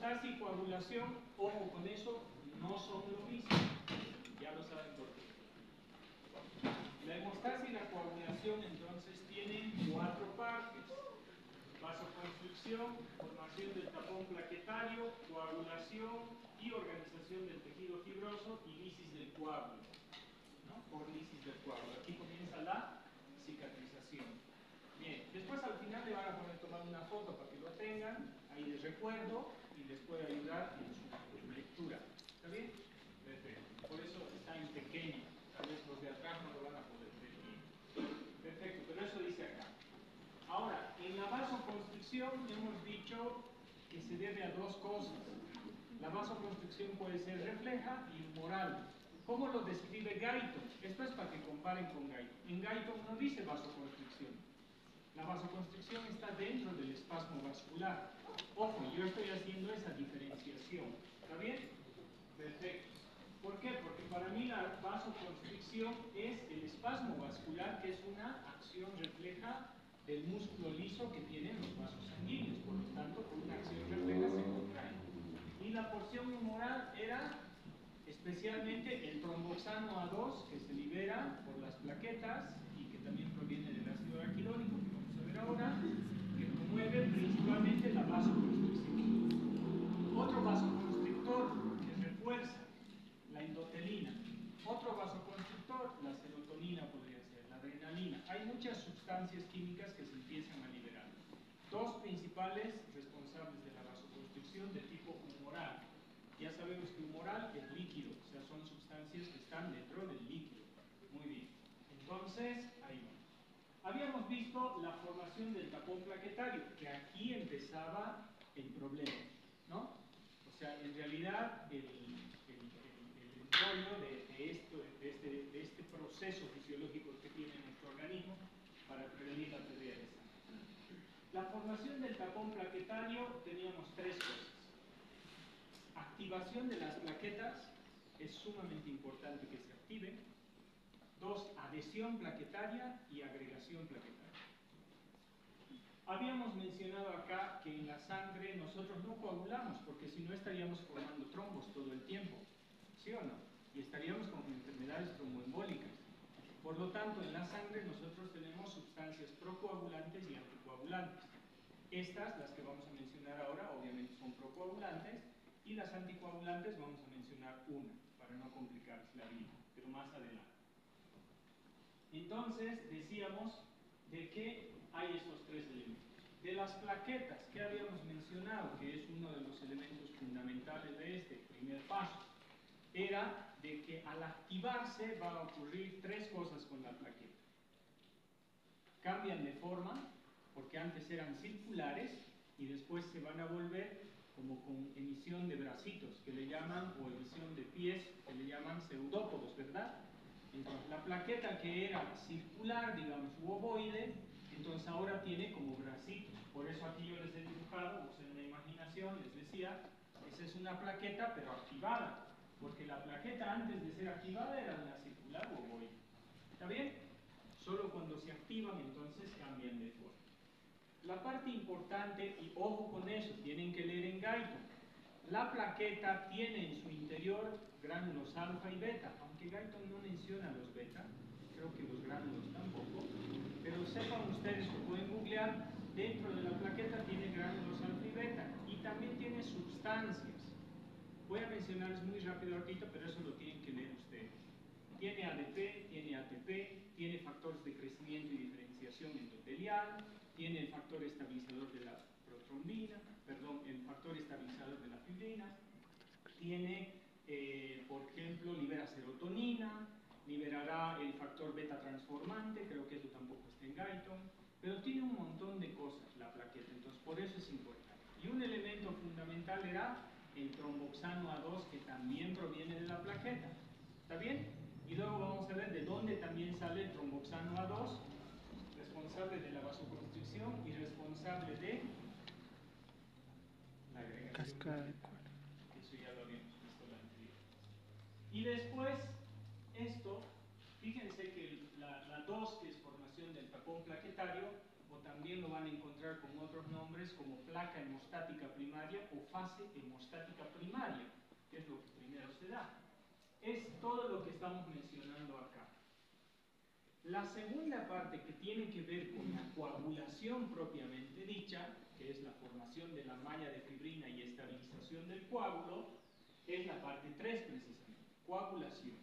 hemostasia y coagulación, ojo con eso, no son lo mismo. Ya lo saben por qué. La hemostasia y la coagulación entonces tienen 4 partes: vasoconstricción, formación del tapón plaquetario, coagulación y organización del tejido fibroso y lisis del coágulo, ¿no? Por lisis del coágulo. Aquí comienza la cicatrización. Bien, después al final le van a poder tomar una foto para que lo tengan ahí de recuerdo y les puede ayudar en su lectura. ¿Está bien? Perfecto. Por eso está en pequeño. Tal vez los de atrás no lo van a poder ver bien. Perfecto, pero eso dice acá. Ahora, en la vasoconstricción hemos dicho que se debe a 2 cosas. La vasoconstricción puede ser refleja y humoral. ¿Cómo lo describe Guyton? Esto es para que comparen con Guyton. En Guyton no dice vasoconstricción. La vasoconstricción está dentro del espasmo vascular. Ojo, yo estoy haciendo esa diferenciación. ¿Está bien? Perfecto. ¿Por qué? Porque para mí la vasoconstricción es el espasmo vascular, que es una acción refleja del músculo liso que tienen los vasos sanguíneos. Por lo tanto, por una acción refleja se contrae. Y la porción humoral era especialmente el tromboxano A2, que se libera por las plaquetas y que también proviene del ácido araquidónico, que vamos a ver ahora, que promueve principalmente la vasoconstricción. Otro vasoconstrictor que refuerza la endotelina. Otro vasoconstrictor, la serotonina podría ser, la adrenalina. Hay muchas sustancias químicas que se empiezan a liberar. 2 principales responsables de la vasoconstricción de tipo humoral. Ya sabemos que humoral es líquido, o sea, son sustancias que están dentro del líquido. Muy bien. Entonces, ahí va. Habíamos visto la formación del tapón plaquetario, que aquí empezaba el problema, ¿no? O sea, en realidad, el rollo de este proceso fisiológico que tiene nuestro organismo para prevenir la pérdida de sangre. La formación del tapón plaquetario teníamos 3 cosas. Activación de las plaquetas, es sumamente importante que se activen. 2, adhesión plaquetaria y agregación plaquetaria. Habíamos mencionado acá que en la sangre nosotros no coagulamos, porque si no estaríamos formando trombos todo el tiempo, ¿sí o no? Y estaríamos con enfermedades tromboembólicas. Por lo tanto, en la sangre nosotros tenemos sustancias procoagulantes y anticoagulantes. Estas, las que vamos a mencionar ahora, obviamente son procoagulantes, y las anticoagulantes vamos a mencionar una, para no complicarles la vida, pero más adelante. Entonces, decíamos de que hay estos 3 elementos. De las plaquetas que habíamos mencionado, que es uno de los elementos fundamentales de este primer paso, era de que al activarse va a ocurrir 3 cosas con la plaqueta. Cambian de forma, porque antes eran circulares, y después se van a volver como con emisión de bracitos, que le llaman, o emisión de pies, que le llaman pseudópodos, ¿verdad? Entonces, la plaqueta que era circular, digamos, u ovoide, entonces ahora tiene como bracitos. Por eso aquí yo les he dibujado, usen una imaginación, les decía, esa es una plaqueta, pero activada, porque la plaqueta antes de ser activada era una circular u ovoide. ¿Está bien? Solo cuando se activan, entonces cambian de forma. La parte importante, y ojo con eso, tienen que leer en Guyton. La plaqueta tiene en su interior gránulos alfa y beta, aunque Guyton no menciona los beta, creo que los gránulos tampoco, pero sepan ustedes que pueden googlear, dentro de la plaqueta tiene gránulos alfa y beta, y también tiene sustancias. Voy a mencionarles muy rápido ahorita, pero eso lo tienen que leer ustedes. Tiene ADP, tiene ATP, tiene factores de crecimiento y diferenciación endotelial, tiene el factor estabilizador de la protrombina, perdón, el factor estabilizador de la fibrina, tiene, por ejemplo, libera serotonina, liberará el factor beta transformante, creo que eso tampoco está en Guyton, pero tiene un montón de cosas la plaqueta, entonces por eso es importante. Y un elemento fundamental era el tromboxano A2, que también proviene de la plaqueta. ¿Está bien? Y luego vamos a ver de dónde también sale el tromboxano A2, responsable de la vasoconstricción y responsable de la agregación plaquetaria. Eso ya lo habíamos visto la anterior. Y después, fíjense que la 2, que es formación del tapón plaquetario, o también también lo van a encontrar con otros nombres como placa hemostática primaria o fase hemostática primaria, que es lo que primero se da. Es todo lo que estamos mencionando acá. La segunda parte, que tiene que ver con la coagulación propiamente dicha, que es la formación de la malla de fibrina y estabilización del coágulo, es la parte 3 precisamente, coagulación.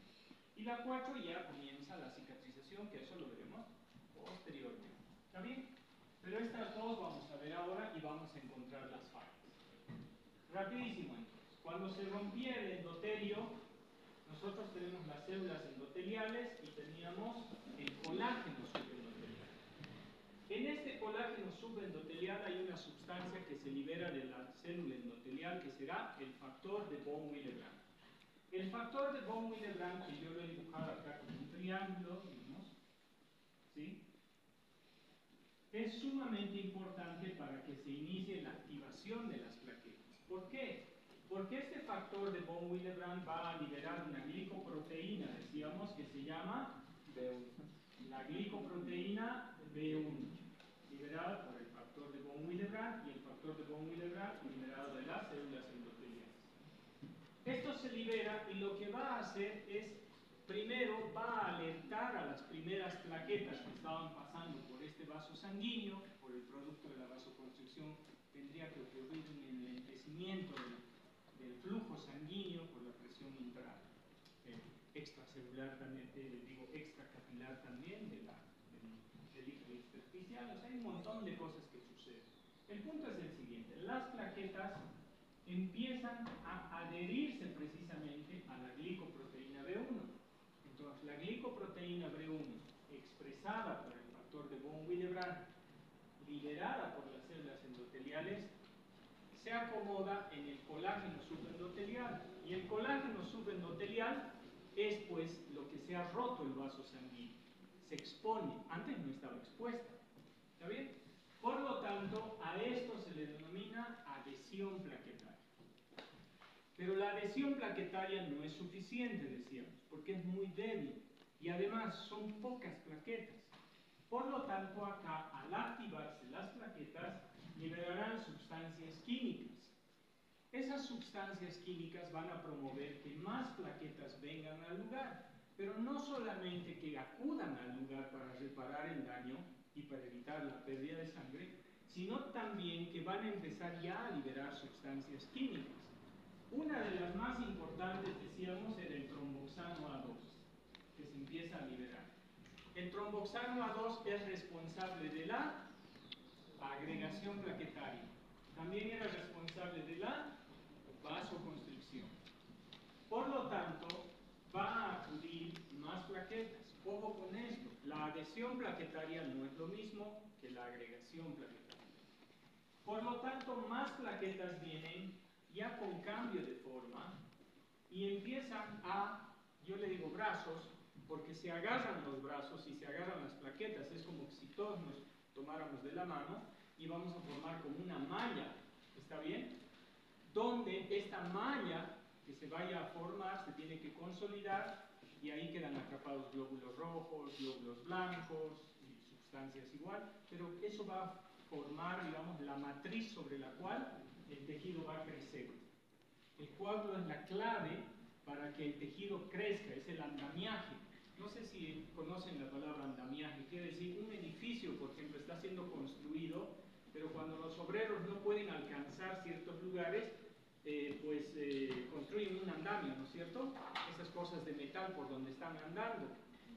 Y la 4 ya comienza la cicatrización, que eso lo veremos posteriormente. ¿Está bien? Pero estas dos vamos a ver ahora y vamos a encontrar las fallas. Rapidísimo entonces. Cuando se rompía el endotelio, nosotros tenemos las células endoteliales y teníamos el colágeno subendotelial. En este colágeno subendotelial hay una sustancia que se libera de la célula endotelial, que será el factor de von Willebrand. El factor de von Willebrand, que yo lo he dibujado acá con un triángulo, digamos, ¿sí?, es sumamente importante para que se inicie la activación de las plaquetas. ¿Por qué? Porque este factor de von Willebrand va a liberar una glicoproteína, decíamos, que se llama B1. La glicoproteína B1, liberada por el factor de von Willebrand, y el factor de von Willebrand liberado de las células endoteliales. Esto se libera y lo que va a hacer es, primero va a alertar a las primeras plaquetas que estaban pasando por este vaso sanguíneo, por el producto de la vasoconstricción tendría que ocurrir un enlentecimiento del flujo sanguíneo por la presión extracelular también, extracapilar también del líquido intersticial. O sea, hay un montón de cosas que suceden. El punto es el siguiente: las plaquetas empiezan a adherirse precisamente a la glicoproteína B1. Entonces, la glicoproteína B1, expresada por el factor de von Willebrand, liberada por las células endoteliales, se acomoda en el colágeno subendotelial. Y el colágeno subendotelial es, pues, lo que se ha roto el vaso sanguíneo. Se expone. Antes no estaba expuesta. ¿Está bien? Por lo tanto, a esto se le denomina adhesión plaquetaria. Pero la adhesión plaquetaria no es suficiente, decíamos, porque es muy débil. Y además son pocas plaquetas. Por lo tanto, acá, al activarse las plaquetas, liberarán sustancias químicas. Esas sustancias químicas van a promover que más plaquetas vengan al lugar, pero no solamente que acudan al lugar para reparar el daño y para evitar la pérdida de sangre, sino también que van a empezar ya a liberar sustancias químicas. Una de las más importantes, decíamos, era el tromboxano A2, que se empieza a liberar. El tromboxano A2 es responsable de la agregación plaquetaria. También era responsable de la vasoconstricción. Por lo tanto, va a acudir más plaquetas. Ojo con esto: la adhesión plaquetaria no es lo mismo que la agregación plaquetaria. Por lo tanto, más plaquetas vienen ya con cambio de forma y empiezan a, yo le digo brazos, porque se agarran los brazos y se agarran las plaquetas. Es como si todos nos tomáramos de la mano y vamos a formar como una malla. ¿Está bien? Donde esta malla que se vaya a formar se tiene que consolidar y ahí quedan atrapados glóbulos rojos, glóbulos blancos y sustancias igual, pero eso va a formar, digamos, la matriz sobre la cual el tejido va a crecer. El coágulo es la clave para que el tejido crezca, es el andamiaje. No sé si conocen la palabra andamiaje, quiere decir un edificio, por ejemplo, está siendo construido, pero cuando los obreros no pueden alcanzar ciertos lugares, construyen un andamio, ¿no es cierto? Esas cosas de metal por donde están andando.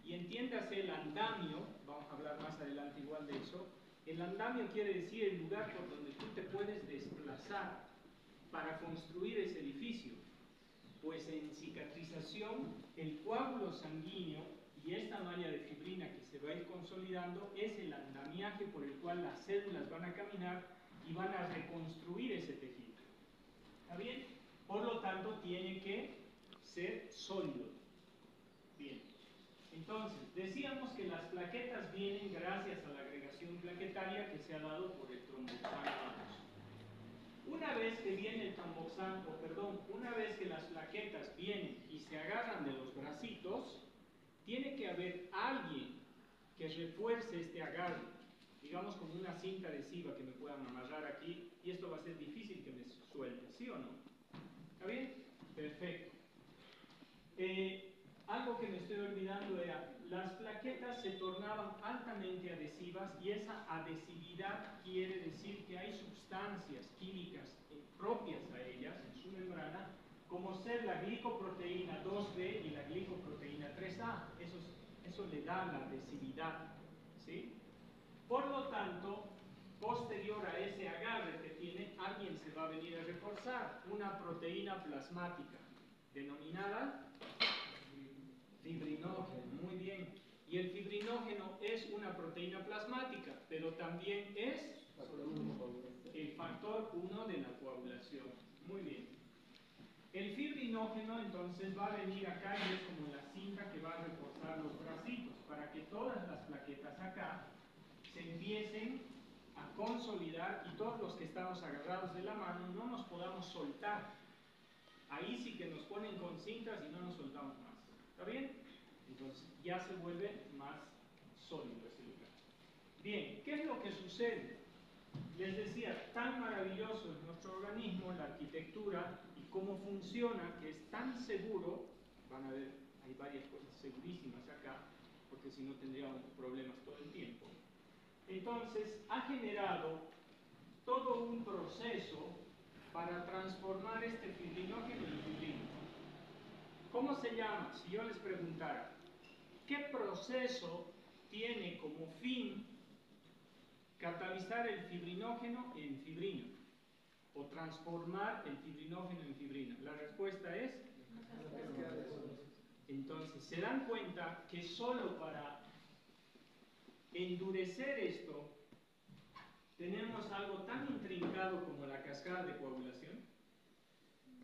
Y entiéndase el andamio, vamos a hablar más adelante igual de eso. El andamio quiere decir el lugar por donde tú te puedes desplazar para construir ese edificio. Pues en cicatrización, el coágulo sanguíneo y esta malla de fibrina que se va a ir consolidando es el andamiaje por el cual las células van a caminar y van a reconstruir ese tejido. ¿Está bien? Por lo tanto, tiene que ser sólido. Bien. Entonces, decíamos que las plaquetas vienen gracias a la agregación plaquetaria que se ha dado por el tromboxano A2. Una vez que viene el tromboxano, una vez que las plaquetas vienen y se agarran de los bracitos, tiene que haber alguien que refuerce este agarre. digamos como una cinta adhesiva que me puedan amarrar aquí, y esto va a ser difícil que me suelte, ¿sí o no? ¿Está bien? Perfecto. Algo que me estoy olvidando era, las plaquetas se tornaban altamente adhesivas, y esa adhesividad quiere decir que hay sustancias químicas propias a ellas en su membrana, como ser la glicoproteína 2B y la glicoproteína 3A. Eso le da la adhesividad, ¿sí? Por lo tanto, posterior a ese agarre que tiene, alguien se va a venir a reforzar, una proteína plasmática, denominada fibrinógeno. Muy bien. Y el fibrinógeno es una proteína plasmática, pero también es el factor 1 de la coagulación. Muy bien. El fibrinógeno entonces va a venir acá y es como la cinta que va a reforzar los bracitos para que todas las plaquetas acá se empiecen a consolidar y todos los que estamos agarrados de la mano no nos podamos soltar. Ahí sí que nos ponen con cintas y no nos soltamos más. ¿Está bien? Entonces ya se vuelve más sólido ese lugar. Bien, ¿qué es lo que sucede? Les decía, tan maravilloso es nuestro organismo, la arquitectura y cómo funciona, que es tan seguro. Van a ver, hay varias cosas segurísimas acá, porque si no tendríamos problemas todo el tiempo. Entonces, ha generado todo un proceso para transformar este fibrinógeno en fibrina. ¿Cómo se llama? Si yo les preguntara, ¿qué proceso tiene como fin catalizar el fibrinógeno en fibrina? O transformar el fibrinógeno en fibrina. La respuesta es... Entonces, se dan cuenta que solo para endurecer esto tenemos algo tan intrincado como la cascada de coagulación.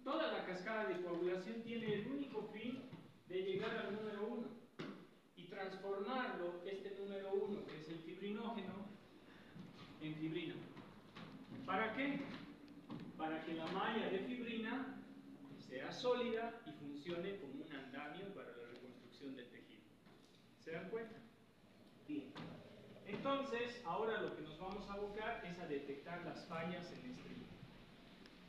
Toda la cascada de coagulación tiene el único fin de llegar al número 1 y transformarlo, este número 1, que es el fibrinógeno, en fibrina. ¿Para qué? Para que la malla de fibrina sea sólida y funcione como un andamio para la reconstrucción del tejido. ¿Se dan cuenta? Bien. Entonces, ahora lo que nos vamos a abocar es a detectar las fallas en este libro.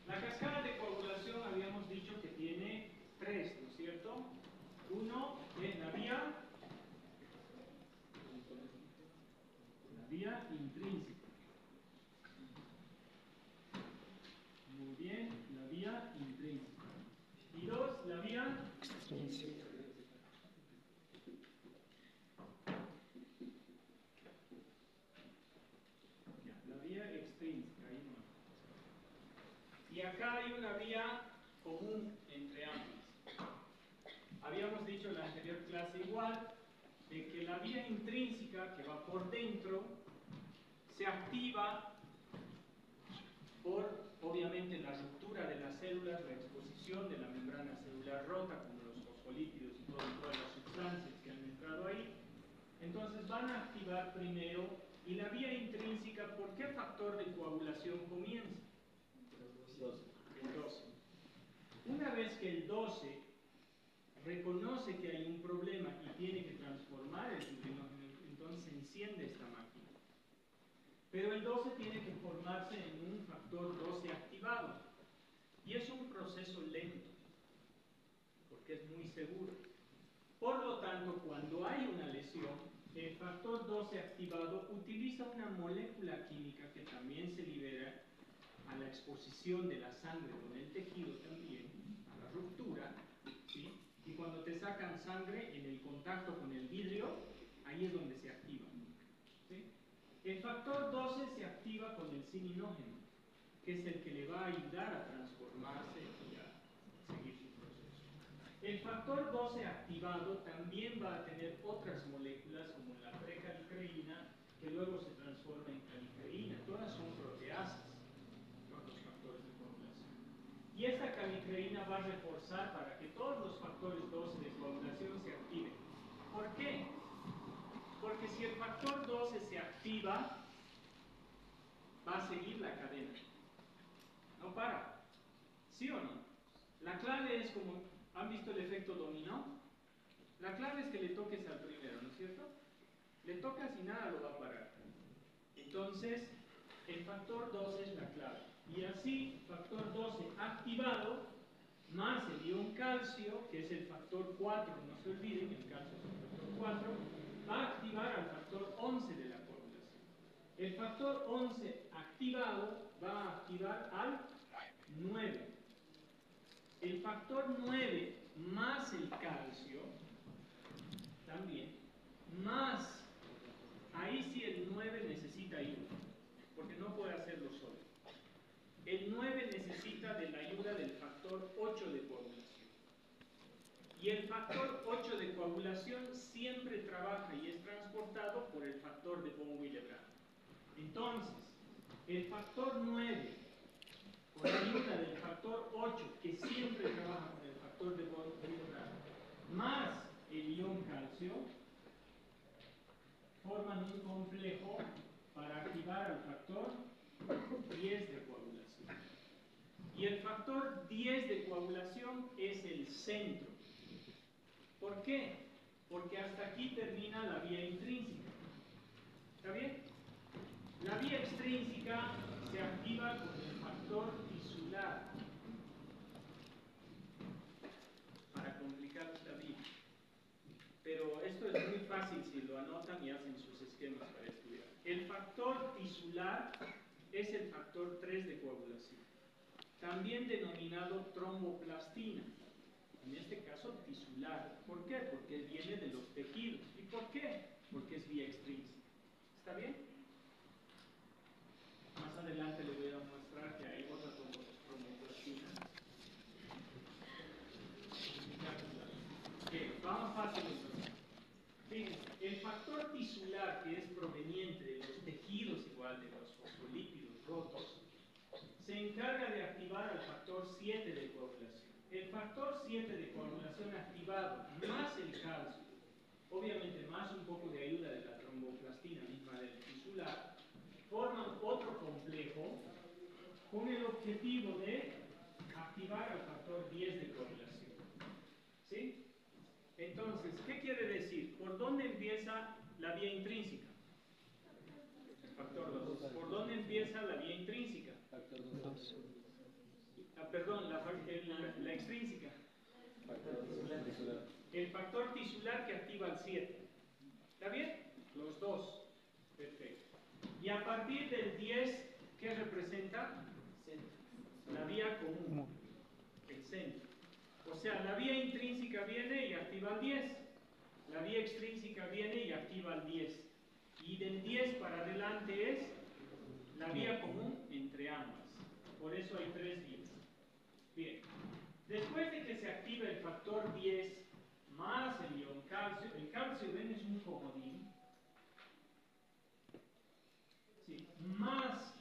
La cascada de coagulación habíamos dicho que tiene 3, ¿no es cierto? Uno es la vía intrínseca. Muy bien, la vía intrínseca. Y 2, la vía extrínseca. La vía extrínseca, ahí no. Y acá hay una vía común entre ambas. Habíamos dicho en la anterior clase igual, de que la vía intrínseca, que va por dentro, se activa por, obviamente, la ruptura de las células, la exposición de la membrana celular rota, como los fosfolípidos y todas las sustancias que han entrado ahí. Entonces van a activar primero, y la vía intrínseca, ¿por qué factor de coagulación comienza? El 12. Una vez que el 12 reconoce que hay un problema y tiene que transformar el fibrinógeno, entonces se enciende esta máquina. Pero el 12 tiene que formarse en un factor 12 activado. Y es un proceso lento, porque es muy seguro. Por lo tanto, cuando hay una lesión, el factor 12 activado utiliza una molécula química que también se libera a la exposición de la sangre con el tejido también, a la ruptura, ¿sí? Y cuando te sacan sangre en el contacto con el vidrio, ahí es donde se activa, ¿sí? El factor 12 se activa con el cininógeno, que es el que le va a ayudar a transformarse y a seguir su proceso. El factor 12 activado también va a tener otras moléculas como la precalicreína, que luego se transforma en calicreína. Todas son proteasas, todos los factores de coagulación. Y esta calicreína va a reforzar para que todos los factores 12 de coagulación se activen. ¿Por qué? Porque si el factor 12 se activa, va a seguir la cadena. No para. ¿Sí o no? La clave es como, ¿han visto el efecto dominó? La clave es que le toques al primero, ¿no es cierto? Le tocas y nada lo va a parar. Entonces, el factor 12 es la clave. Y así, factor 12 activado, más el ion calcio, que es el factor 4, no se olviden, el calcio es el factor 4, va a activar al factor 11 de la coagulación. El factor 11 activado va a activar al 9. El factor 9 más el calcio, también, más, ahí sí el 9 necesita ayuda, porque no puede hacerlo solo. El 9 necesita de la ayuda del factor 8 de coagulación. Y el factor 8 de coagulación siempre trabaja y es transportado por el factor de von Willebrand. Entonces, el factor 9, con la ayuda del factor 8, que siempre trabaja con el factor de von Willebrand, más el ion calcio, forman un complejo para activar al factor 10 de coagulación. Y el factor 10 de coagulación es el centro. ¿Por qué? Porque hasta aquí termina la vía intrínseca. ¿Está bien? La vía extrínseca se activa con el factor tisular para complicar la vía. Pero esto es muy fácil si lo anotan y hacen sus esquemas para estudiar. El factor tisular es el factor 3 de coagulación, también denominado tromboplastina. En este caso tisular. ¿Por qué? Porque viene de los tejidos. ¿Y por qué? Porque es vía extrínseca. ¿Está bien? Más adelante le voy a mostrar que hay otra tromboplastina. Vamos fácil entonces. Fíjense, el factor tisular, que es proveniente de los tejidos igual, de los fosfolípidos rotos, se encarga de activar al factor 7 de coagulación. El factor 7 de coagulación activado más el calcio, obviamente más un poco de ayuda de la tromboplastina misma del tisular, forman otro complejo con el objetivo de activar al factor 10 de coagulación. ¿Sí? Entonces, ¿qué quiere decir? ¿Por dónde empieza la vía intrínseca? Factor 2. ¿Por dónde empieza la vía intrínseca? Factor 2. Perdón, la extrínseca. El factor tisular que activa al 7. ¿Está bien? Los dos. Perfecto. Y a partir del 10, ¿qué representa? La vía común. El centro. O sea, la vía intrínseca viene y activa al 10. La vía extrínseca viene y activa al 10. Y del 10 para adelante es la vía común entre ambas. Por eso hay 3 vías. Bien. Después de que se activa el factor 10 más el ion calcio, el calcio ven es un comodín, sí, más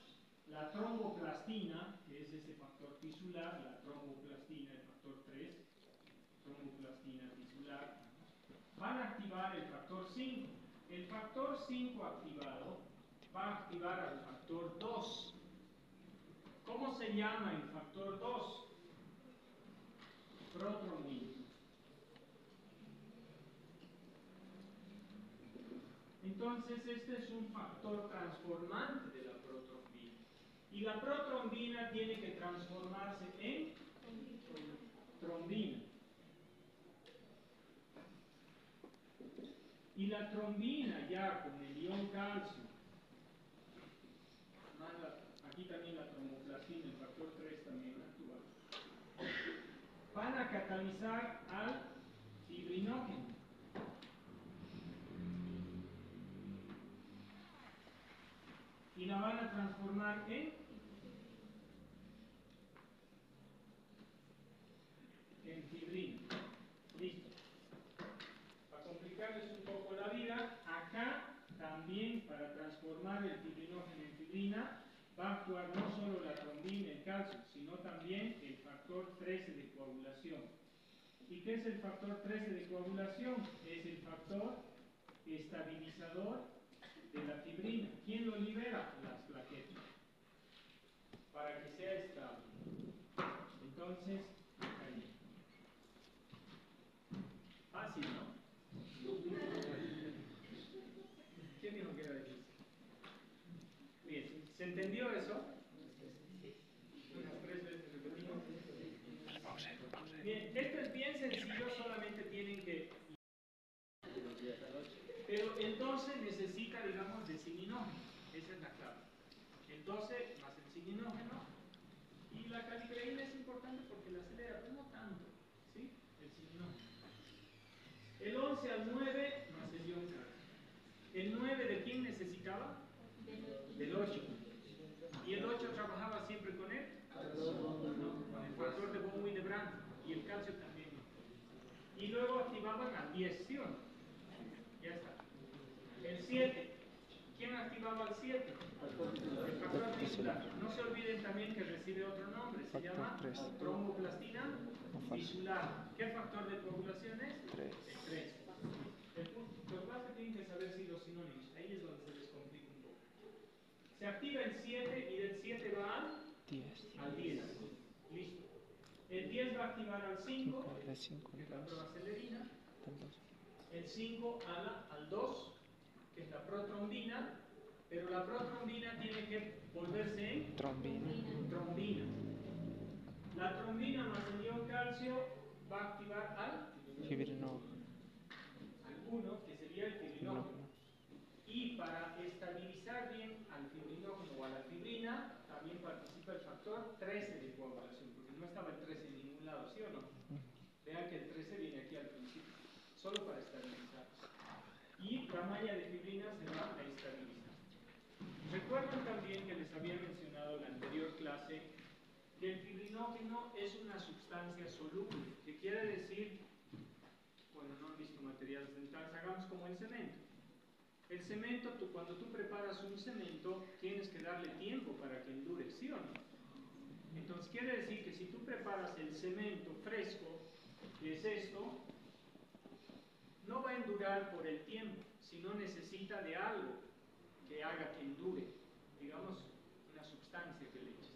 la tromboplastina, que es este factor tisular, la tromboplastina, el factor 3, tromboplastina tisular, van a activar el factor 5. El factor 5 activado va a activar al factor 2. ¿Cómo se llama el factor 2? Protrombina. Entonces, este es un factor transformante de la protrombina. Y la protrombina tiene que transformarse en trombina. Y la trombina ya con el ion calcio, aquí también la tromboplastina, el factor 3 también actúa, van a catalizar al fibrinógeno. Y la van a transformar en fibrina. Listo. Para complicarles un poco la vida, acá también para transformar el fibrinógeno en fibrina va a actuar no solo la trombina, el calcio, sino también el factor 13 de coagulación. ¿Y qué es el factor 13 de coagulación? Es el factor estabilizador de la fibrina. ¿Quién lo libera? Las plaquetas. Para que sea estable. Entonces, ahí. Fácil, ¿no? ¿Quién dijo que era difícil? ¿Se entendió eso? Unas 3 veces repetimos. Bien, esto es bien sencillo, solamente tienen que... Pero el 12 necesita, digamos, de sininógeno. Esa es la clave. El 12 más el sininógeno. Y la calicreína es importante porque la acelera, pero no tanto. ¿Sí? El sininógeno. El 11 al 9 más el ion calcio. ¿El 9 de quién necesitaba? Del 8. ¿Y el 8 trabajaba siempre con él? No, con el factor de von-Willebrand. Y el calcio también. Y luego activaban al 10, ¿sí o no? Ya está. El 7. ¿Quién activaba al 7? El factor tisular. No se olviden también que recibe otro nombre. Se llama tromboplastina tisular. ¿Qué factor de coagulación es? 3. Lo que pasa es que tienen que saber si los sinónimos. Ahí es donde se les complica un poco. Se activa el 7 y del 7 va al 10. Listo. El 10 va a activar al 5, que es la proacelerina. El 5 al 2, que es la protrombina. Pero la protrombina tiene que volverse en trombina. La trombina más el ion calcio va a activar al 1, que sería el fibrinógeno. Y para estabilizar bien al fibrinógeno o a la fibrina, también participa el factor 13 de coagulación, porque no estaba el 13 en ningún lado, ¿sí o no? Vean que el 13 viene aquí al principio, solo para estabilizar. Y la malla de fibrina se va a estabilizar. Recuerdan también que les había mencionado en la anterior clase que el fibrinógeno es una sustancia soluble, que quiere decir, bueno, no han visto materiales dentales, hagamos como el cemento. El cemento, cuando tú preparas un cemento, tienes que darle tiempo para que endure, ¿sí o no? Entonces quiere decir que si tú preparas el cemento fresco, que es esto, no va a endurar por el tiempo, sino necesita de algo que haga que endure, digamos, una sustancia que le eches,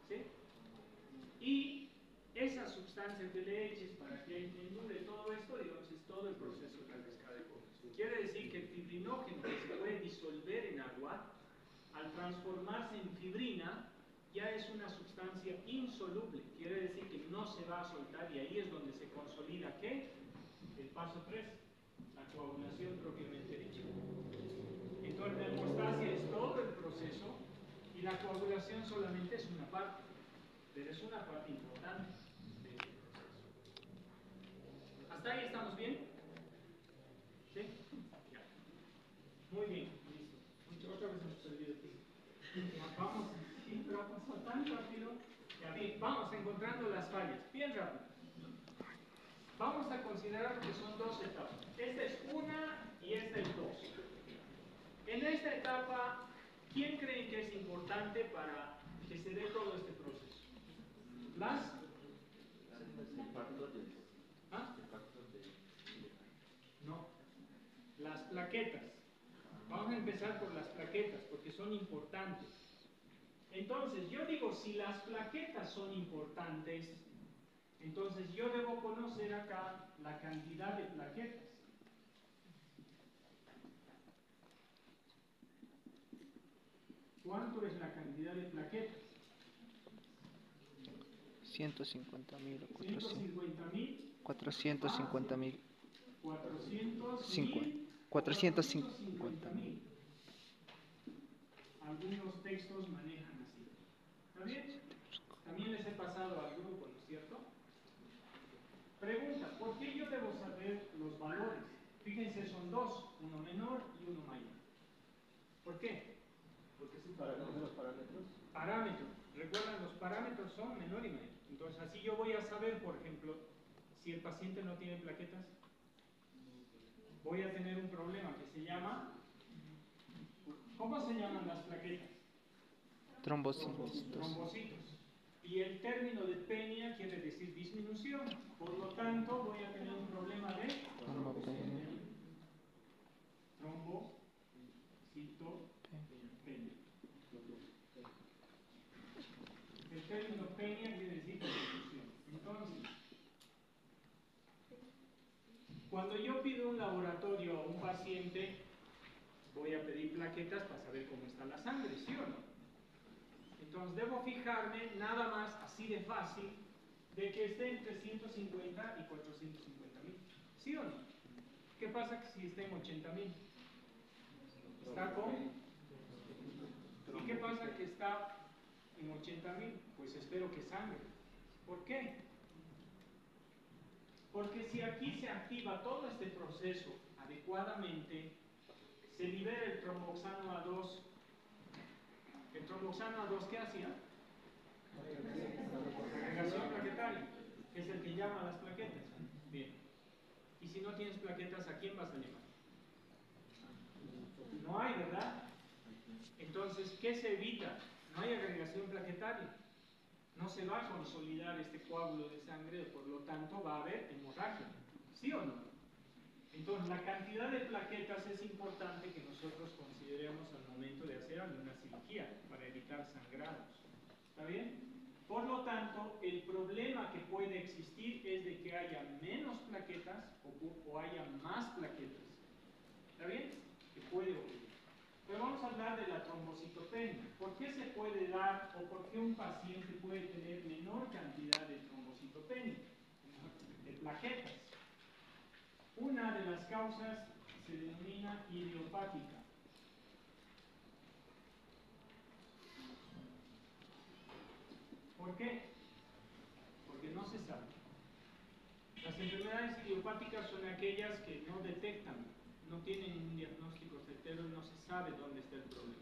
¿sí? Y esa sustancia que le eches para que endure todo esto, digamos, es todo el proceso de la cascada de coagulación. Quiere decir que el fibrinógeno que se puede disolver en agua, al transformarse en fibrina, ya es una sustancia insoluble. Quiere decir que no se va a soltar y ahí es donde se consolida, ¿qué? El paso 3, la coagulación propiamente dicha. Entonces la hemostasia es todo el proceso y la coagulación solamente es una parte, pero es una parte importante de este proceso. ¿Hasta ahí estamos bien? ¿Sí? Ya. Muy bien, listo. Otra vez hemos perdido el tiempo. Vamos, sí, pero ha pasado tan rápido. Ya bien, vamos encontrando las fallas. Bien rápido. Vamos a considerar que son 2 etapas. Esta es una y esta es 2. En esta etapa, ¿quién creen que es importante para que se dé todo este proceso? Las... ¿Ah? No. Las plaquetas. Vamos a empezar por las plaquetas, porque son importantes. Entonces, yo digo, si las plaquetas son importantes, entonces yo debo conocer acá la cantidad de plaquetas. ¿Cuánto es la cantidad de plaquetas? 150.000 o 150.000. 450.000. 450.000. Algunos textos manejan así. ¿Está bien? También les he pasado al grupo, ¿no es cierto? Pregunta, ¿por qué yo debo saber los valores? Fíjense, son 2, uno menor y uno mayor. ¿Por qué? Porque sí, para conocer los parámetros. Parámetros. Recuerdan, los parámetros son menor y mayor. Entonces, así yo voy a saber, por ejemplo, si el paciente no tiene plaquetas, voy a tener un problema que se llama... ¿Cómo se llaman las plaquetas? Trombocitos. Trombocitos. Y el término de penia quiere decir disminución. Por lo tanto, voy a tener un problema de trombocitopenia. El término penia quiere decir disminución. Entonces, cuando yo pido un laboratorio a un paciente, voy a pedir plaquetas para saber cómo está la sangre, ¿sí o no? Digamos, debo fijarme nada más así de fácil de que esté entre 150 y 450.000. ¿Sí o no? ¿Qué pasa si está en 80.000? ¿Está con? ¿Y qué pasa que está en 80.000? Pues espero que sangre. ¿Por qué? Porque si aquí se activa todo este proceso adecuadamente, se libera el tromboxano A2. ¿El tromboxano A2 qué hacía? Agregación plaquetaria, que es el que llama a las plaquetas. Bien. Y si no tienes plaquetas, ¿a quién vas a llamar? No hay, ¿verdad? Entonces, ¿qué se evita? No hay agregación plaquetaria. No se va a consolidar este coágulo de sangre, por lo tanto va a haber hemorragia. ¿Sí o no? Entonces, la cantidad de plaquetas es importante que nosotros consideremos al momento de hacer alguna cirugía para evitar sangrados. ¿Está bien? Por lo tanto, el problema que puede existir es de que haya menos plaquetas o haya más plaquetas. ¿Está bien? Que puede ocurrir. Pero vamos a hablar de la trombocitopenia. ¿Por qué se puede dar o por qué un paciente puede tener menor cantidad de trombocitopenia? De plaquetas. Una de las causas se denomina idiopática. ¿Por qué? Porque no se sabe. Las enfermedades idiopáticas son aquellas que no detectan, no tienen un diagnóstico certero y no se sabe dónde está el problema.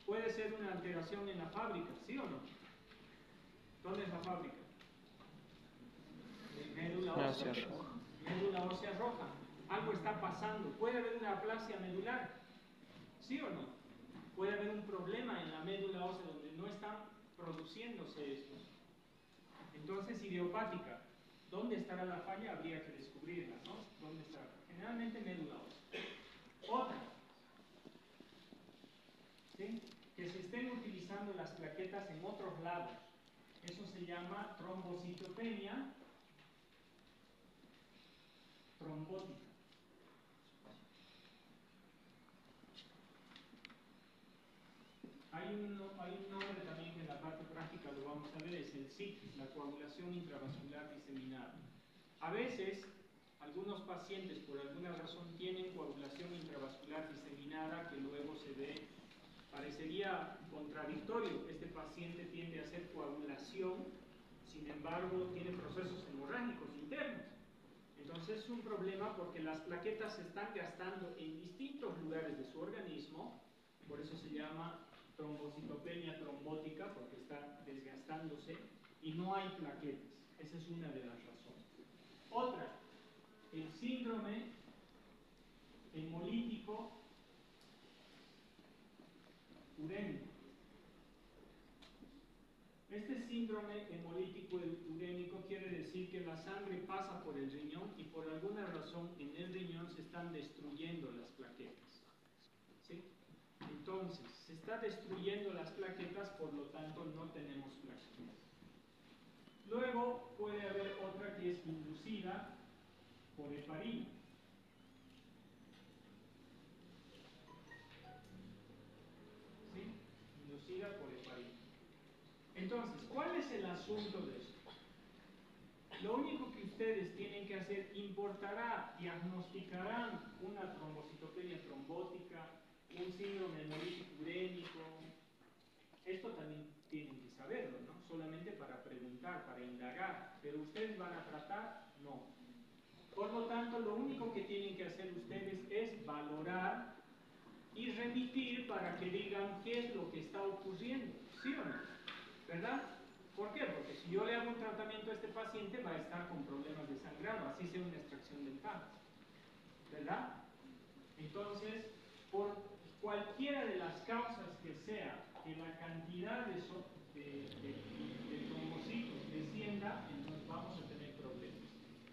Puede ser una alteración en la fábrica, ¿sí o no? ¿Dónde es la fábrica? Médula ósea. Médula ósea roja. Algo está pasando. Puede haber una aplasia medular, ¿sí o no? Puede haber un problema en la médula ósea donde no están produciéndose estos. Entonces, idiopática. ¿Dónde estará la falla? Habría que descubrirla, ¿no? ¿Dónde estará? Generalmente médula ósea. Otra. ¿Sí? Que se estén utilizando las plaquetas en otros lados. Eso se llama trombocitopenia trombótica. Hay un nombre también que en la parte práctica lo vamos a ver, es el SIC, la coagulación intravascular diseminada. A veces, algunos pacientes por alguna razón tienen coagulación intravascular diseminada que luego se ve, parecería contradictorio. Este paciente tiende a hacer coagulación, sin embargo tiene procesos hemorrágicos internos. Entonces es un problema porque las plaquetas se están gastando en distintos lugares de su organismo, por eso se llama trombocitopenia trombótica, porque está desgastándose y no hay plaquetas. Esa es una de las razones. Otra, el síndrome hemolítico urémico. Este síndrome hemolítico urémico quiere decir que la sangre pasa por el riñón y por alguna razón en el riñón se están destruyendo las plaquetas. ¿Sí? Entonces, se está destruyendo las plaquetas, por lo tanto no tenemos plaquetas. Luego puede haber otra que es inducida por heparina. ¿Sí? Inducida por heparina. Entonces, ¿cuál es el asunto de esto? Lo único que ustedes tienen que hacer, diagnosticarán una trombocitopenia trombótica, un síndrome hemolítico urémico. Esto también tienen que saberlo, ¿no? Solamente para preguntar, para indagar. Pero ustedes van a tratar, no. Por lo tanto, lo único que tienen que hacer ustedes es valorar y remitir para que digan qué es lo que está ocurriendo, ¿sí o no? ¿Verdad? ¿Por qué? Porque si yo le hago un tratamiento a este paciente va a estar con problemas de sangrado, así sea una extracción dental, ¿verdad? Entonces, por cualquiera de las causas que sea que la cantidad de trombocitos descienda, entonces vamos a tener problemas.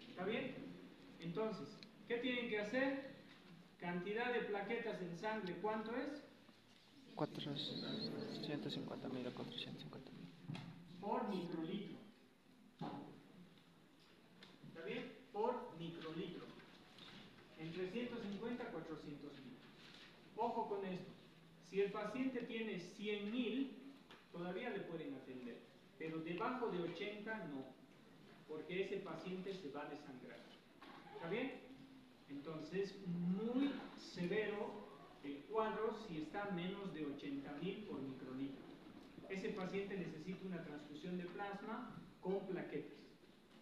¿Está bien? Entonces, ¿qué tienen que hacer? Cantidad de plaquetas en sangre, ¿cuánto es? 450.000 a 450.000. Por microlitro. ¿Está bien? Por microlitro. Entre 150 a 400.000. Ojo con esto. Si el paciente tiene 100.000, todavía le pueden debajo de 80 no, porque ese paciente se va a desangrar. ¿Está bien? Entonces, muy severo el cuadro si está a menos de 80.000 por microlitro. Ese paciente necesita una transfusión de plasma con plaquetas.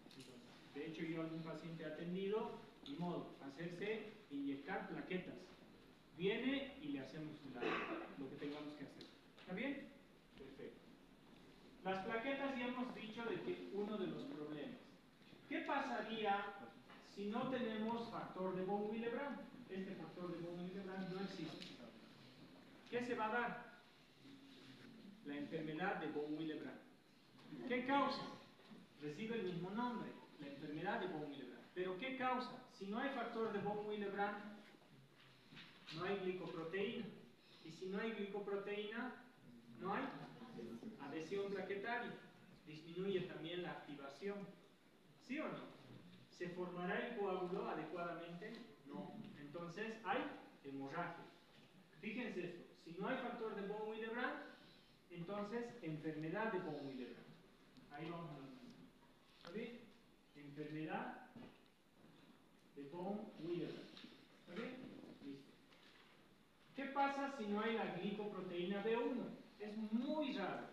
Entonces, de hecho, yo a algún paciente he atendido, y modo, hacerse inyectar plaquetas. Viene y le hacemos lo que tengamos que hacer. ¿Está bien? Perfecto. Las plaquetas ya hemos dicho de que uno de los problemas. ¿Qué pasaría si no tenemos factor de von Willebrand? Este factor de von Willebrand no existe. ¿Qué se va a dar? La enfermedad de von Willebrand. ¿Qué causa? Recibe el mismo nombre, la enfermedad de von Willebrand. ¿Pero qué causa? Si no hay factor de von Willebrand, no hay glicoproteína. Y si no hay glicoproteína, no hay adhesión plaquetaria. Disminuye también la activación. ¿Sí o no? ¿Se formará el coágulo adecuadamente? No. Entonces hay hemorragia. Fíjense esto. Si no hay factor de von Willebrand, entonces enfermedad de von Willebrand. Ahí vamos a ver. ¿Está bien? Enfermedad de von Willebrand. ¿Está bien? Listo. ¿Qué pasa si no hay la glicoproteína B1? Es muy raro.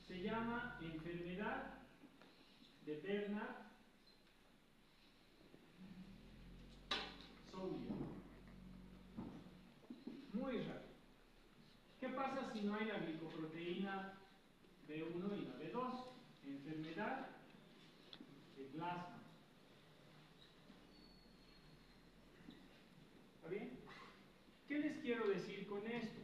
Se llama enfermedad de Bernard-Soulier. Muy raro. ¿Qué pasa si no hay la glicoproteína B1 y la B2? Enfermedad de Glassman. ¿Está bien? ¿Qué les quiero decir con esto?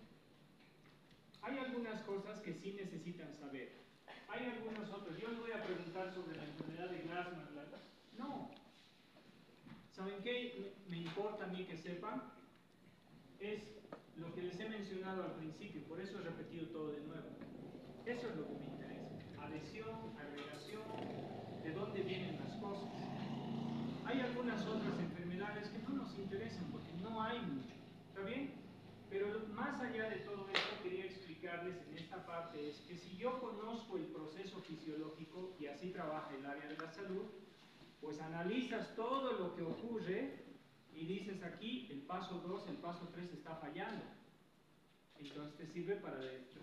Hay algunas cosas que sí necesitan saber. Hay algunas otras. Yo les voy a preguntar sobre la enfermedad de Glassman. No. ¿Saben qué me importa a mí que sepan? Es lo que les he mencionado al principio, por eso he repetido todo de nuevo. Eso es lo que me interesa. Adhesión, agregación, de dónde vienen las cosas. Hay algunas otras enfermedades que no nos interesan porque no hay mucho. ¿Está bien? Pero más allá de todo esto, quería explicarles en esta parte es que si yo conozco el proceso fisiológico y así trabaja el área de la salud, pues analizas todo lo que ocurre y dices aquí el paso 2, el paso 3 está fallando. Entonces te sirve para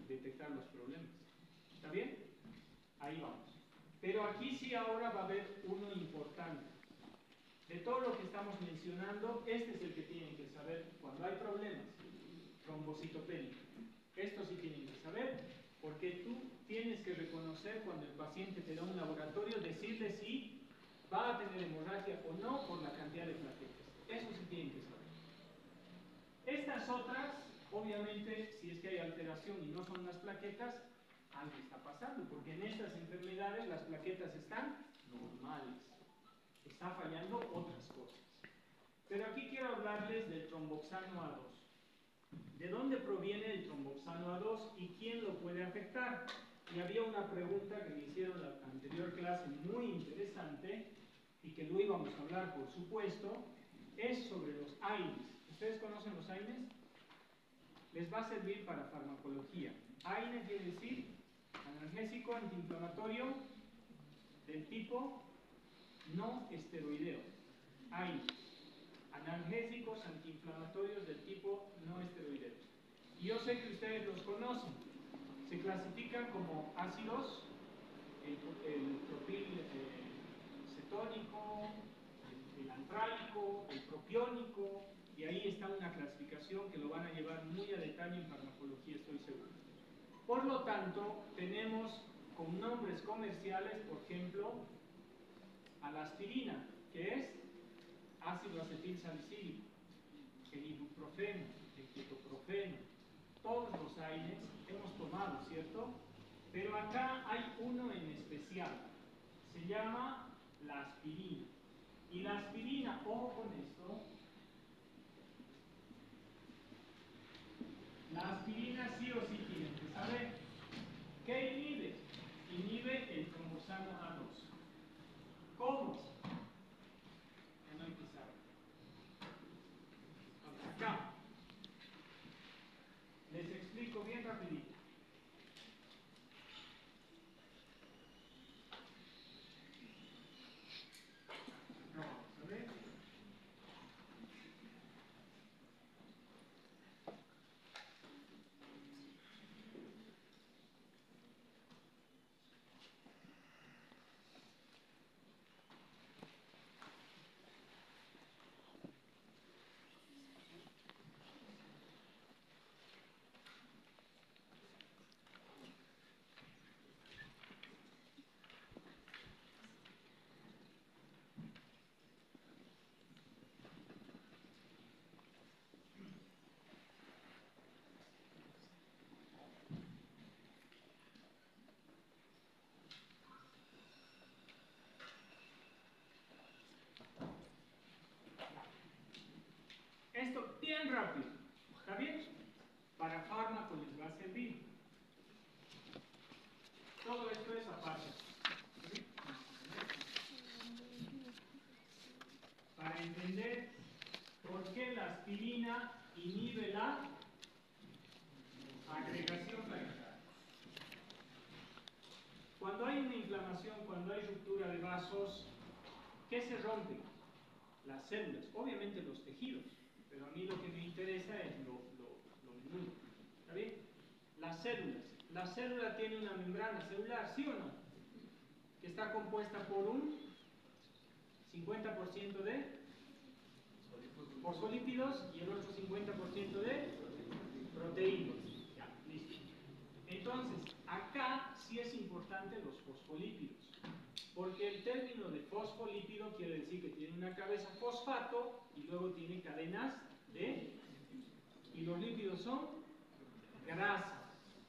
detectar los problemas. ¿Está bien? Ahí vamos. Pero aquí sí ahora va a haber uno importante. De todo lo que estamos mencionando, este es el que tienen que saber cuando hay problemas. Trombocitopenia. Esto sí tienen que saber, porque tú tienes que reconocer cuando el paciente te da un laboratorio, decirle si va a tener hemorragia o no por la cantidad de plaquetas. Eso sí tienen que saber. Estas otras, obviamente, si es que hay alteración y no son las plaquetas, algo está pasando, porque en estas enfermedades las plaquetas están normales. Está fallando otras cosas. Pero aquí quiero hablarles del tromboxano A2. ¿De dónde proviene el tromboxano A2 y quién lo puede afectar? Y había una pregunta que me hicieron en la anterior clase muy interesante y que lo íbamos a hablar, por supuesto, es sobre los AINES. ¿Ustedes conocen los AINES? Les va a servir para farmacología. AINE quiere decir analgésico antiinflamatorio del tipo no esteroideo. AINE. Analgésicos antiinflamatorios del tipo no esteroideos. Y yo sé que ustedes los conocen. Se clasifican como ácidos, el propil cetónico, el antrálico, el propiónico, y ahí está una clasificación que lo van a llevar muy a detalle en farmacología, estoy seguro. Por lo tanto, tenemos con nombres comerciales, por ejemplo, a la aspirina, que es ácido acetil salicílico, el ibuprofeno, el ketoprofeno, todos los AINES hemos tomado, ¿cierto? Pero acá hay uno en especial, se llama la aspirina. Y la aspirina, ojo con esto, la aspirina sí o sí tienen que saber. ¿Qué inhibe? Inhibe el tromboxano A2. ¿Cómo? No hay que saber. Acá. Les explico bien rapidito. bien rápido. ¿Está bien? Para fármaco les va a servir. Todo esto es aparte. ¿Sí? Para entender por qué la aspirina inhibe la agregación plaquetaria. Cuando hay una inflamación, cuando hay ruptura de vasos, ¿qué se rompe? Las células, obviamente los tejidos, pero a mí lo que me interesa es lo inmune. ¿Está bien? Las células. La célula tiene una membrana celular, ¿sí o no? Que está compuesta por un 50% de fosfolípidos y el otro 50% de proteínas. Ya, listo. Entonces, acá sí es importante los fosfolípidos, porque el término de fosfolípido quiere decir que tiene una cabeza fosfato y luego tiene cadenas de... y los lípidos son grasas.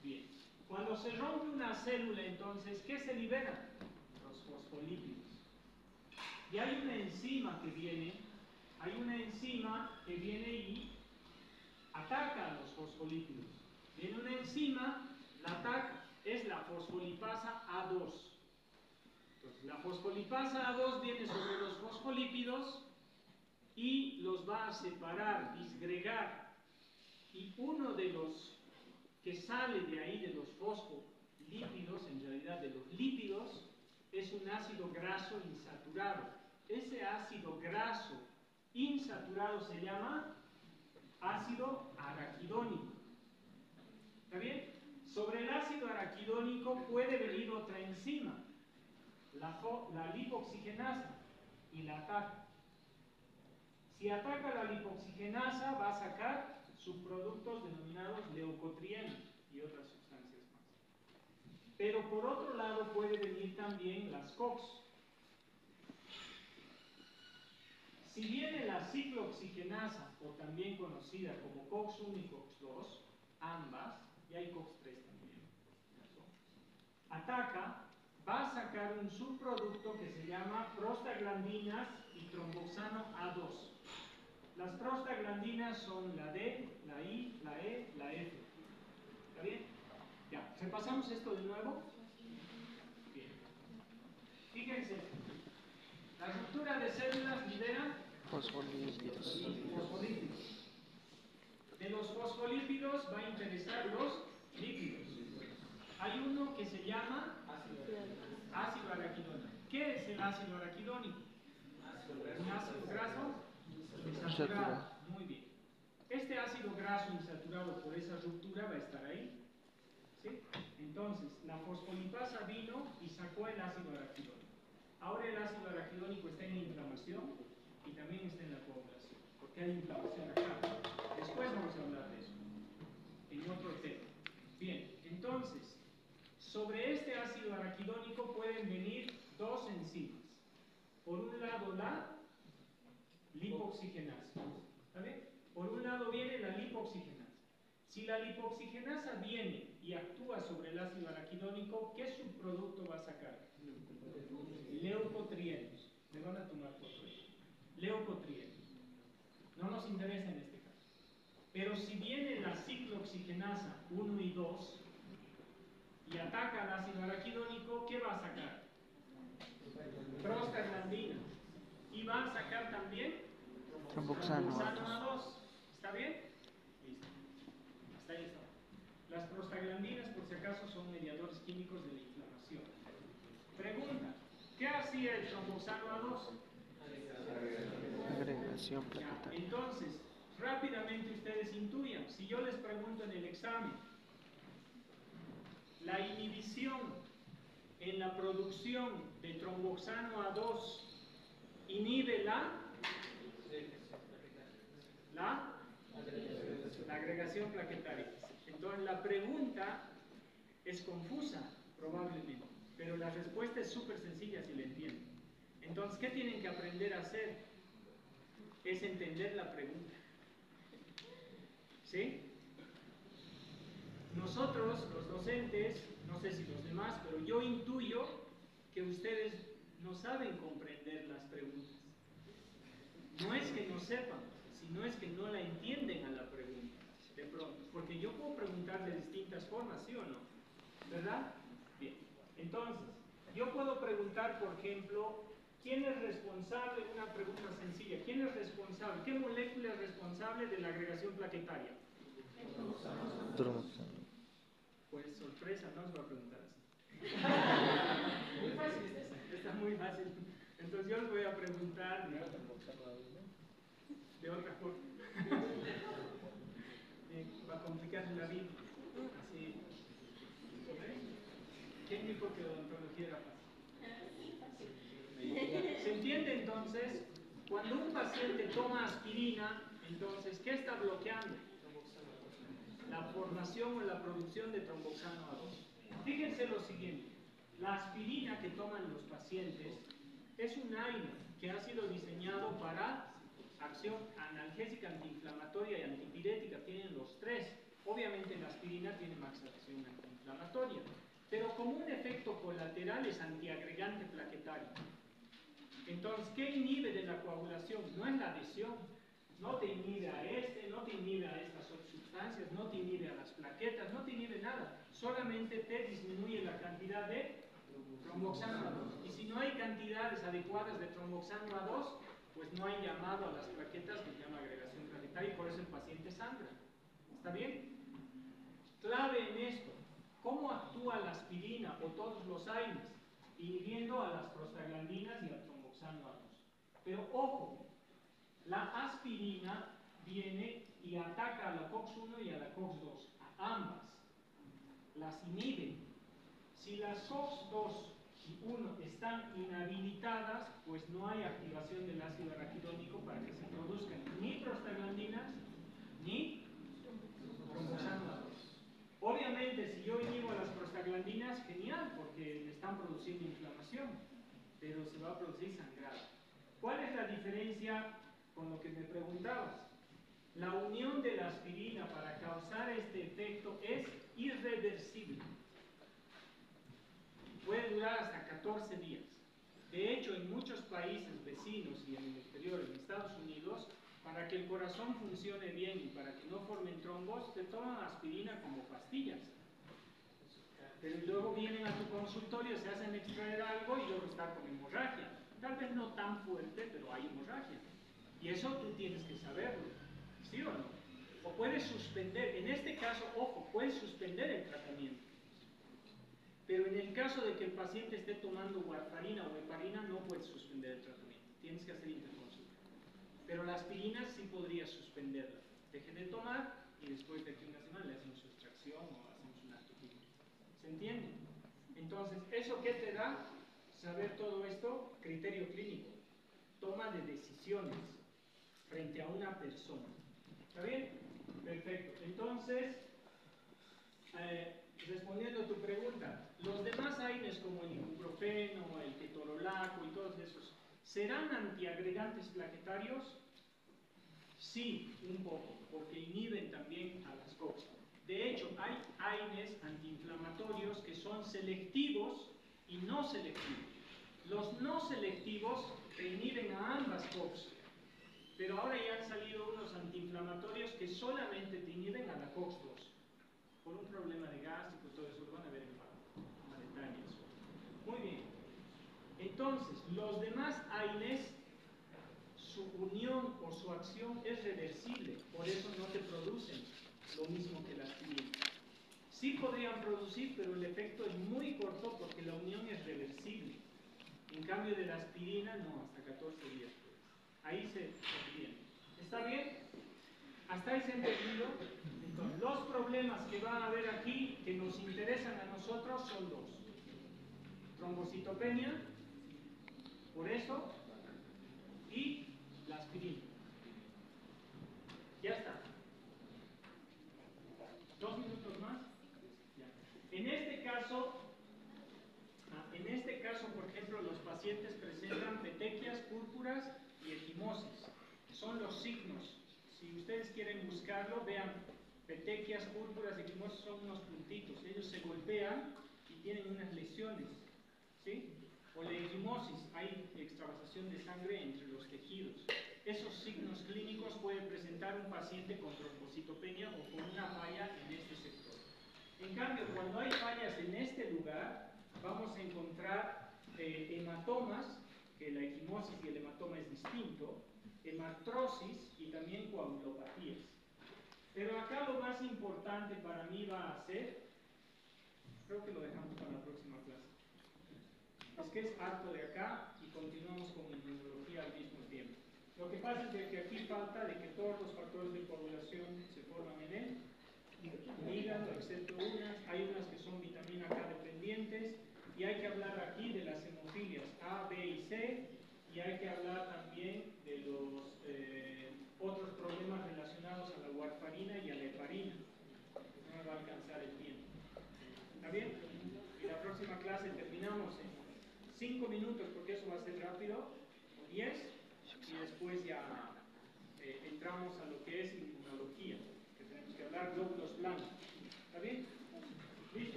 Bien. Cuando se rompe una célula, entonces, ¿qué se libera? Los fosfolípidos. Y hay una enzima que viene y ataca a los fosfolípidos. Viene una enzima, la ataca, es la fosfolipasa A2. Entonces, la fosfolipasa A2 viene sobre los fosfolípidos y los va a separar, disgregar. Y uno de los que sale de ahí, de los fosfolípidos, en realidad de los lípidos, es un ácido graso insaturado. Ese ácido graso insaturado se llama ácido araquidónico. ¿Está bien? Sobre el ácido araquidónico puede venir otra enzima, la lipoxigenasa, y la ataca. Si ataca la lipoxigenasa, va a sacar subproductos denominados leucotrienos y otras sustancias más. Pero por otro lado puede venir también las COX. Si viene la ciclooxigenasa, o también conocida como COX-1 y COX-2, ambas, y hay COX-3 también, ataca, va a sacar un subproducto que se llama prostaglandinas y tromboxano A2. Las prostaglandinas son la D, la I, la E, la F. ¿Está bien? Ya, repasamos esto de nuevo. Bien. Fíjense, la ruptura de células libera Fosfolípidos. fosfolípidos. De los fosfolípidos va a interesar los lípidos. Hay uno que se llama ácido araquidónico. ¿Qué es el ácido araquidónico? Un ácido graso insaturado. Muy bien. Este ácido graso insaturado por esa ruptura va a estar ahí. ¿Sí? Entonces, la fosfolipasa vino y sacó el ácido araquidónico. Ahora el ácido araquidónico está en inflamación y también está en la coagulación, porque hay inflamación acá. Después vamos a hablar de eso, en otro tema. Bien, entonces, sobre este ácido araquidónico pueden venir dos enzimas. Por un lado la lipoxigenasa. ¿Está bien? Por un lado viene la lipoxigenasa. Si la lipoxigenasa viene y actúa sobre el ácido araquidónico, ¿qué subproducto va a sacar? Leucotrienos. Me van a tomar por eso. Leucotrienos. No nos interesa en este caso. Pero si viene la ciclooxigenasa 1 y 2 y ataca al ácido araquidónico, ¿qué va a sacar? Prostaglandina. Y va a sacar también Tromboxano A2. ¿Está bien? Listo. Hasta ahí está. Las prostaglandinas, por si acaso, son mediadores químicos de la inflamación. Pregunta, ¿qué hacía el tromboxano A2? Agregación plaquetaria. Entonces, rápidamente ustedes intuyan. Si yo les pregunto en el examen, la inhibición en la producción de tromboxano A2 inhibe la agregación plaquetaria. Entonces la pregunta es confusa, probablemente, pero la respuesta es súper sencilla si la entienden. Entonces, ¿qué tienen que aprender a hacer? Es entender la pregunta. ¿Sí? Nosotros, los docentes, no sé si los demás, pero yo intuyo que ustedes no saben comprender las preguntas. No es que no sepan, si no es que no la entienden a la pregunta, de pronto. Porque yo puedo preguntar de distintas formas, ¿sí o no? ¿Verdad? Bien. Entonces, yo puedo preguntar, por ejemplo, ¿quién es responsable? Una pregunta sencilla. ¿Quién es responsable? ¿Qué molécula es responsable de la agregación plaquetaria? Tromboxano. Pues sorpresa, no os va a preguntar así. Muy fácil, está muy fácil. Entonces yo os voy a preguntar de otra forma. Va a complicar la vida. Así. ¿Quién dijo que odontología era fácil? ¿Se entiende entonces? Cuando un paciente toma aspirina, entonces, ¿qué está bloqueando? La formación o la producción de tromboxano A2. Fíjense lo siguiente, la aspirina que toman los pacientes es un AINE que ha sido diseñado para acción analgésica, antiinflamatoria y antipirética, tienen los tres. Obviamente la aspirina tiene más acción antiinflamatoria, pero como un efecto colateral es antiagregante plaquetario. Entonces, ¿qué inhibe de la coagulación? No es la adhesión, no te inhibe a no te inhibe a estas sustancias, no te inhibe a las plaquetas, no te inhibe nada, solamente te disminuye la cantidad de tromboxano A2. Y si no hay cantidades adecuadas de tromboxano A2, pues no hay llamado a las plaquetas, que se llama agregación plaquetaria, y por eso el paciente sangra. ¿Está bien? Clave en esto, ¿cómo actúa la aspirina o todos los AINES? Inhibiendo a las prostaglandinas y al tromboxano A2. Pero ojo, la aspirina viene y ataca a la COX-1 y a la COX-2, a ambas. Las inhibe. Si las COX-2 y 1 están inhabilitadas, pues no hay activación del ácido araquidónico para que se produzcan ni prostaglandinas ni tromboxano A2. Obviamente, si yo inhibo a las prostaglandinas, genial, porque me están produciendo inflamación, pero se va a producir sangrado. ¿Cuál es la diferencia con lo que me preguntabas? La unión de la aspirina para causar este efecto es irreversible. Puede durar hasta 14 días. De hecho, en muchos países vecinos y en el exterior, en Estados Unidos, para que el corazón funcione bien y para que no formen trombos, se toman aspirina como pastillas. Pero luego vienen a tu consultorio, se hacen extraer algo y luego está con hemorragia. Tal vez no tan fuerte, pero hay hemorragia. Y eso tú tienes que saberlo, ¿sí o no? O puedes suspender, en este caso, ojo, puedes suspender el tratamiento. Pero en el caso de que el paciente esté tomando warfarina o heparina, no puedes suspender el tratamiento. Tienes que hacer interconsulta. Pero la aspirina sí podría suspenderla. Deje de tomar y después de aquí una semana le hacemos su extracción o hacemos un acto químico. ¿Se entiende? Entonces, ¿eso qué te da? Saber todo esto, criterio clínico. Toma de decisiones frente a una persona. ¿Está bien? Perfecto. Entonces, respondiendo a tu pregunta, los demás AINES como el ibuprofeno, el ketorolaco y todos esos, ¿serán antiagregantes plaquetarios? Sí, un poco, porque inhiben también a las COX. De hecho, hay AINES antiinflamatorios que son selectivos y no selectivos. Los no selectivos te inhiben a ambas COX, pero ahora ya han salido unos antiinflamatorios que solamente te inhiben a la COX-2, por un problema de gástrico, todo eso lo van a ver a detalle. Muy bien. Entonces, los demás AINES, su unión o su acción es reversible, por eso no te producen lo mismo que la aspirina. Sí podrían producir, pero el efecto es muy corto porque la unión es reversible. En cambio de la aspirina, no, hasta 14 días. Ahí se entiende. ¿Está bien? ¿Hasta ahí se ha entendido? Entonces, los problemas que van a haber aquí, que nos interesan a nosotros, son dos. Trombocitopenia, por eso, y la aspirina. Ya está. 2 minutos más. Ya. En este caso, por ejemplo, los pacientes presentan petequias, púrpuras y equimosis. Son los signos. Si ustedes quieren buscarlo, vean, petequias, púrpuras, equimosis son unos puntitos. Ellos se golpean y tienen unas lesiones, ¿sí? O la equimosis, hay extravasación de sangre entre los tejidos. esos signos clínicos puede presentar un paciente con trombocitopenia o con una falla en este sector. En cambio, cuando hay fallas en este lugar, vamos a encontrar hematomas, que la equimosis y el hematoma es distinto, hematrosis y también coagulopatías. Pero acá lo más importante para mí va a ser, creo que lo dejamos para la próxima clase, es que es harto de acá y continuamos con inmunología al mismo tiempo. Lo que pasa es que aquí falta de que todos los factores de coagulación se forman en el hígado, excepto unas, hay unas que son vitamina K dependientes, y hay que hablar aquí de las hemofilias A, B y C, y hay que hablar también de los otros problemas relacionados a la warfarina y a la heparina. No me va a alcanzar el tiempo. ¿Está bien? Y la próxima clase terminamos en 5 minutos, porque eso va a ser rápido, o 10.